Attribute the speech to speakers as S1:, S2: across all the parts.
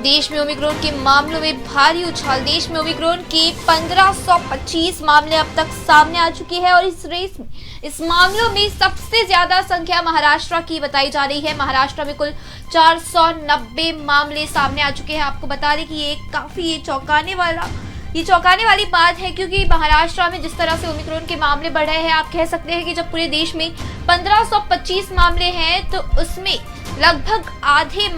S1: देश में ओमिक्रॉन के मामलों में भारी उछाल। देश में ओमिक्रॉन के 1525 मामले अब तक सामने आ चुके हैं और इस रेस में इस मामलों में सबसे ज्यादा संख्या महाराष्ट्र की बताई जा रही है। महाराष्ट्र में कुल 490 मामले सामने आ चुके हैं। आपको बता दें कि ये काफी चौंकाने वाली बात है, क्योंकि महाराष्ट्र में जिस तरह से ओमिक्रॉन के मामले बढ़ रहे हैं, आप कह सकते हैं कि जब पूरे देश में 1525 मामले हैं तो उसमें लगभग आधे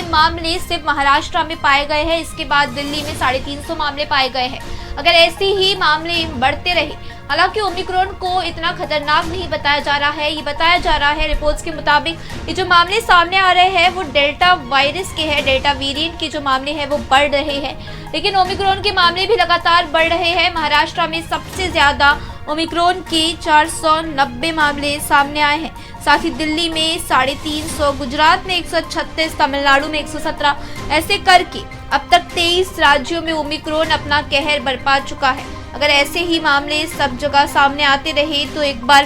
S1: मामले सिर्फ महाराष्ट्र में पाए गए हैं। इसके बाद दिल्ली में 350 मामले पाए गए हैं। अगर ऐसे ही मामले बढ़ते रहे, हालांकि ओमिक्रॉन को इतना खतरनाक नहीं बताया जा रहा है। ये बताया जा रहा है रिपोर्ट्स के मुताबिक ये जो मामले सामने आ रहे हैं वो डेल्टा वायरस के हैं, डेल्टा वेरिएंट के जो मामले हैं वो बढ़ रहे हैं, लेकिन ओमिक्रॉन के मामले भी लगातार बढ़ रहे हैं। महाराष्ट्र में सबसे ज्यादा ओमिक्रॉन के 490 मामले सामने आए हैं। साथ ही दिल्ली में 350, गुजरात में 136, तमिलनाडु में 117, ऐसे करके अब तक 23 राज्यों में ओमिक्रॉन अपना कहर बरपा चुका है। अगर ऐसे ही मामले सब जगह सामने आते रहे तो एक बार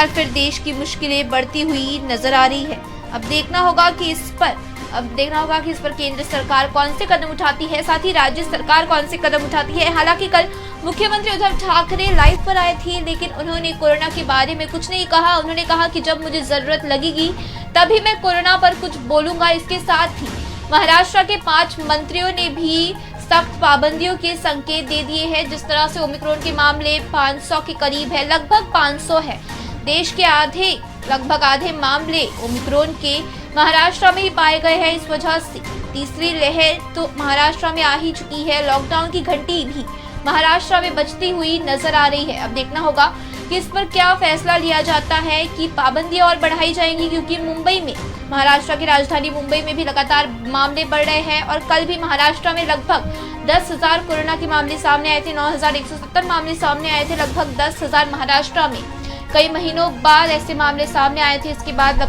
S1: फिर देश की मुश्किलें बढ़ती हुई नजर आ रही है। अब देखना होगा कि इस पर केंद्र सरकार कौन से कदम उठाती है, साथ ही राज्य सरकार कौन से कदम उठाती है। हालांकि कल मुख्यमंत्री उद्धव ठाकरे लाइव पर आए थे, लेकिन उन्होंने कोरोना के बारे में कुछ नहीं कहा। उन्होंने कहा कि जब मुझे जरूरत लगेगी तभी मैं कोरोना पर कुछ बोलूंगा। इसके साथ ही महाराष्ट्र के 5 मंत्रियों ने भी सख्त पाबंदियों के संकेत दे दिए हैं। जिस तरह से ओमिक्रॉन के मामले 500 के करीब है, लगभग 500 है। देश के लगभग आधे मामले ओमिक्रॉन के महाराष्ट्र में ही पाए गए हैं। इस वजह से तीसरी लहर तो महाराष्ट्र में आ ही चुकी है। लॉकडाउन की घंटी भी महाराष्ट्र में बजती हुई नजर आ रही है। अब देखना होगा कि इस पर क्या फैसला लिया जाता है कि पाबंदियां और बढ़ाई जाएंगी, क्योंकि मुंबई में, महाराष्ट्र की राजधानी मुंबई में भी लगातार मामले बढ़ रहे हैं और कल भी महाराष्ट्र में लगभग 10,000 कोरोना के मामले सामने आए थे। 9,170 मामले सामने आए थे। लगभग 10,000 महाराष्ट्र में कई महीनों बाद ऐसे मामले सामने आए थे। इसके बाद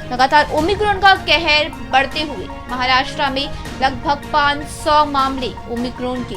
S1: लगातार ओमिक्रॉन का कहर बढ़ते हुए महाराष्ट्र में लगभग 500 मामले ओमिक्रॉन के